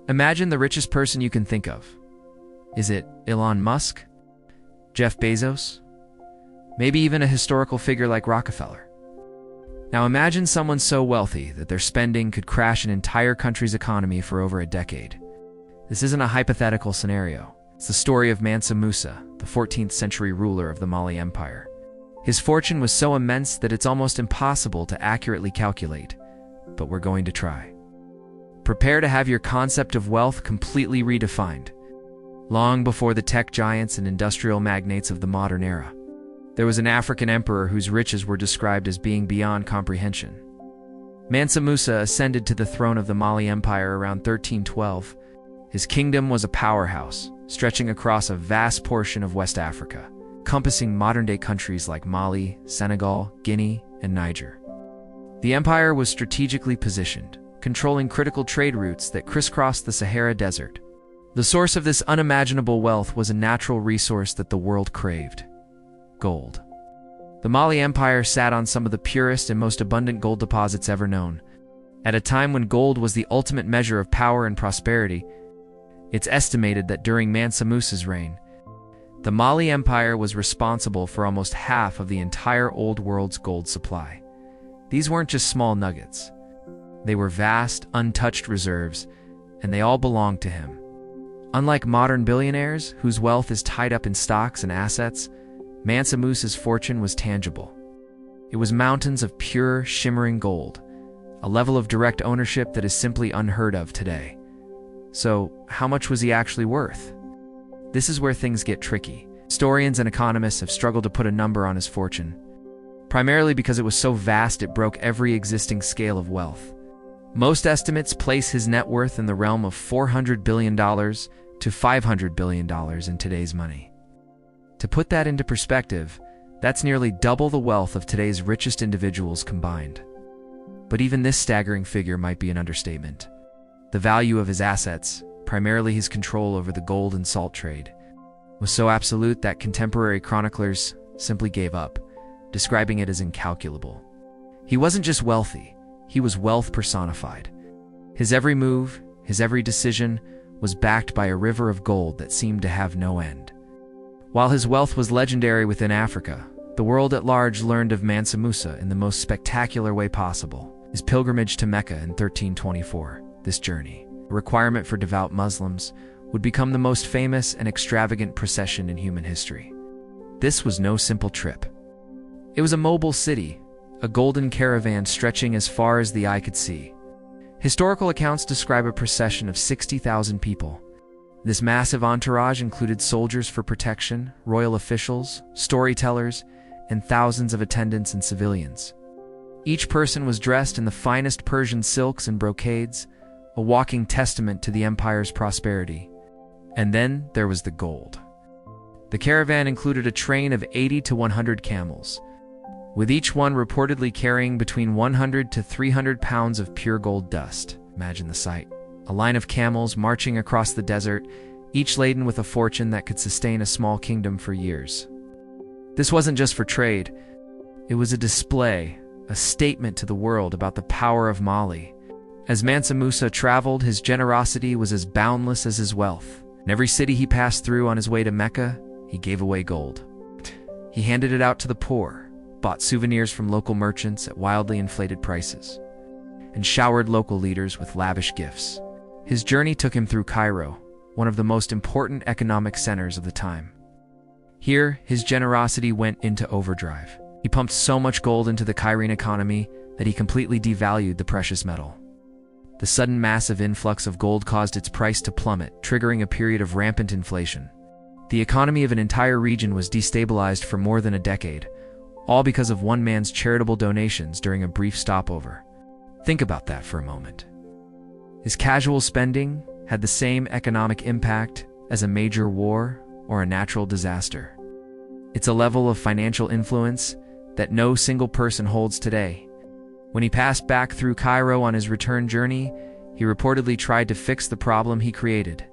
Imagine the richest person you can think of. Is it Elon Musk? Jeff Bezos? Maybe even a historical figure like Rockefeller? Now imagine someone so wealthy that their spending could crash an entire country's economy for over a decade. This isn't a hypothetical scenario. It's the story of Mansa Musa, the 14th century ruler of the Mali Empire. His fortune was so immense that it's almost impossible to accurately calculate, but we're going to try. Prepare to have your concept of wealth completely redefined. Long before the tech giants and industrial magnates of the modern era, there was an African emperor whose riches were described as being beyond comprehension. Mansa Musa ascended to the throne of the Mali Empire around 1312. His kingdom was a powerhouse, stretching across a vast portion of West Africa, encompassing modern-day countries like Mali, Senegal, Guinea, and Niger. The empire was strategically positioned, controlling critical trade routes that crisscrossed the Sahara Desert. The source of this unimaginable wealth was a natural resource that the world craved: gold. The Mali Empire sat on some of the purest and most abundant gold deposits ever known. At a time when gold was the ultimate measure of power and prosperity, it's estimated that during Mansa Musa's reign, the Mali Empire was responsible for almost half of the entire Old World's gold supply. These weren't just small nuggets. They were vast, untouched reserves, and they all belonged to him. Unlike modern billionaires, whose wealth is tied up in stocks and assets, Mansa Musa's fortune was tangible. It was mountains of pure, shimmering gold, a level of direct ownership that is simply unheard of today. So, how much was he actually worth? This is where things get tricky. Historians and economists have struggled to put a number on his fortune, primarily because it was so vast it broke every existing scale of wealth. Most estimates place his net worth in the realm of $400 billion to $500 billion in today's money. To put that into perspective, that's nearly double the wealth of today's richest individuals combined. But even this staggering figure might be an understatement. The value of his assets, primarily his control over the gold and salt trade, was so absolute that contemporary chroniclers simply gave up, describing it as incalculable. He wasn't just wealthy, he was wealth personified. His every move, his every decision, was backed by a river of gold that seemed to have no end. While his wealth was legendary within Africa, the world at large learned of Mansa Musa in the most spectacular way possible: his pilgrimage to Mecca in 1324. This journey, a requirement for devout Muslims, would become the most famous and extravagant procession in human history. This was no simple trip. It was a mobile city, a golden caravan stretching as far as the eye could see. Historical accounts describe a procession of 60,000 people. This massive entourage included soldiers for protection, royal officials, storytellers, and thousands of attendants and civilians. Each person was dressed in the finest Persian silks and brocades, a walking testament to the empire's prosperity. And then there was the gold. The caravan included a train of 80 to 100 camels, with each one reportedly carrying between 100 to 300 pounds of pure gold dust. Imagine the sight. A line of camels marching across the desert, each laden with a fortune that could sustain a small kingdom for years. This wasn't just for trade. It was a display, a statement to the world about the power of Mali. As Mansa Musa traveled, his generosity was as boundless as his wealth. In every city he passed through on his way to Mecca, he gave away gold. He handed it out to the poor, bought souvenirs from local merchants at wildly inflated prices, and showered local leaders with lavish gifts. His journey took him through Cairo, one of the most important economic centers of the time. Here, his generosity went into overdrive. He pumped so much gold into the Cairene economy that he completely devalued the precious metal. The sudden massive influx of gold caused its price to plummet, triggering a period of rampant inflation. The economy of an entire region was destabilized for more than a decade, all because of one man's charitable donations during a brief stopover. Think about that for a moment. His casual spending had the same economic impact as a major war or a natural disaster. It's a level of financial influence that no single person holds today. When he passed back through Cairo on his return journey, he reportedly tried to fix the problem he created.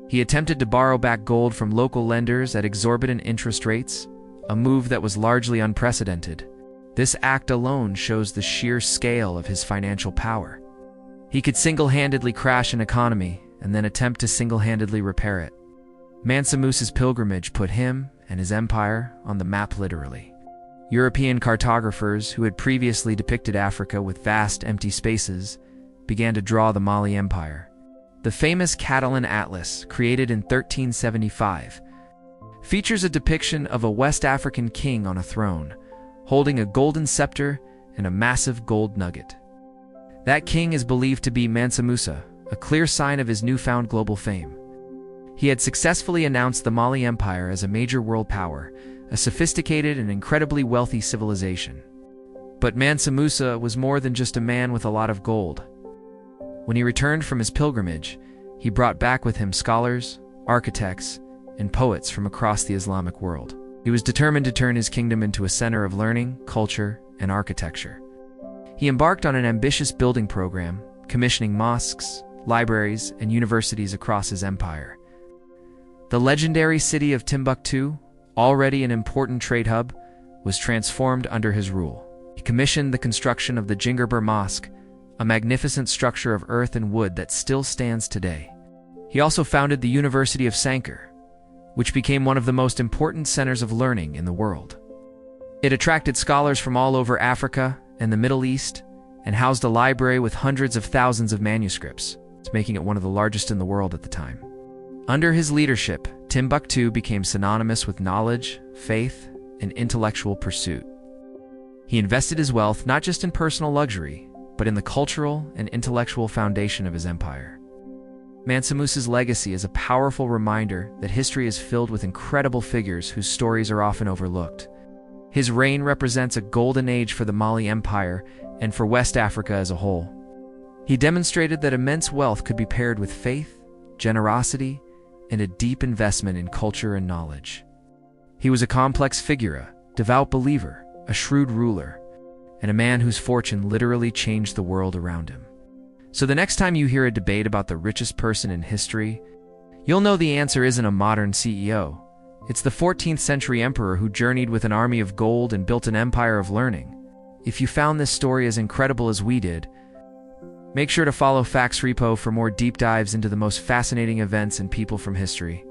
He attempted to borrow back gold from local lenders at exorbitant interest rates, a move that was largely unprecedented. This act alone shows the sheer scale of his financial power. He could single-handedly crash an economy and then attempt to single-handedly repair it. Mansa Musa's pilgrimage put him and his empire on the map literally. European cartographers who had previously depicted Africa with vast empty spaces began to draw the Mali Empire. The famous Catalan Atlas, created in 1375, features a depiction of a West African king on a throne, holding a golden scepter and a massive gold nugget. That king is believed to be Mansa Musa, a clear sign of his newfound global fame. He had successfully announced the Mali Empire as a major world power, a sophisticated and incredibly wealthy civilization. But Mansa Musa was more than just a man with a lot of gold. When he returned from his pilgrimage, he brought back with him scholars, architects, and poets from across the Islamic world. He was determined to turn his kingdom into a center of learning, culture, and architecture. He embarked on an ambitious building program, commissioning mosques, libraries, and universities across his empire. The legendary city of Timbuktu, already an important trade hub, was transformed under his rule. He commissioned the construction of the Jingerbur Mosque, a magnificent structure of earth and wood that still stands today. He also founded the University of Sankar, which became one of the most important centers of learning in the world. It attracted scholars from all over Africa and the Middle East and housed a library with hundreds of thousands of manuscripts, making it one of the largest in the world at the time. Under his leadership, Timbuktu became synonymous with knowledge, faith, and intellectual pursuit. He invested his wealth not just in personal luxury, but in the cultural and intellectual foundation of his empire. Mansa Musa's legacy is a powerful reminder that history is filled with incredible figures whose stories are often overlooked. His reign represents a golden age for the Mali Empire and for West Africa as a whole. He demonstrated that immense wealth could be paired with faith, generosity, and a deep investment in culture and knowledge. He was a complex figure, a devout believer, a shrewd ruler, and a man whose fortune literally changed the world around him. So the next time you hear a debate about the richest person in history, you'll know the answer isn't a modern CEO. It's the 14th century emperor who journeyed with an army of gold and built an empire of learning. If you found this story as incredible as we did, make sure to follow Facts Repo for more deep dives into the most fascinating events and people from history.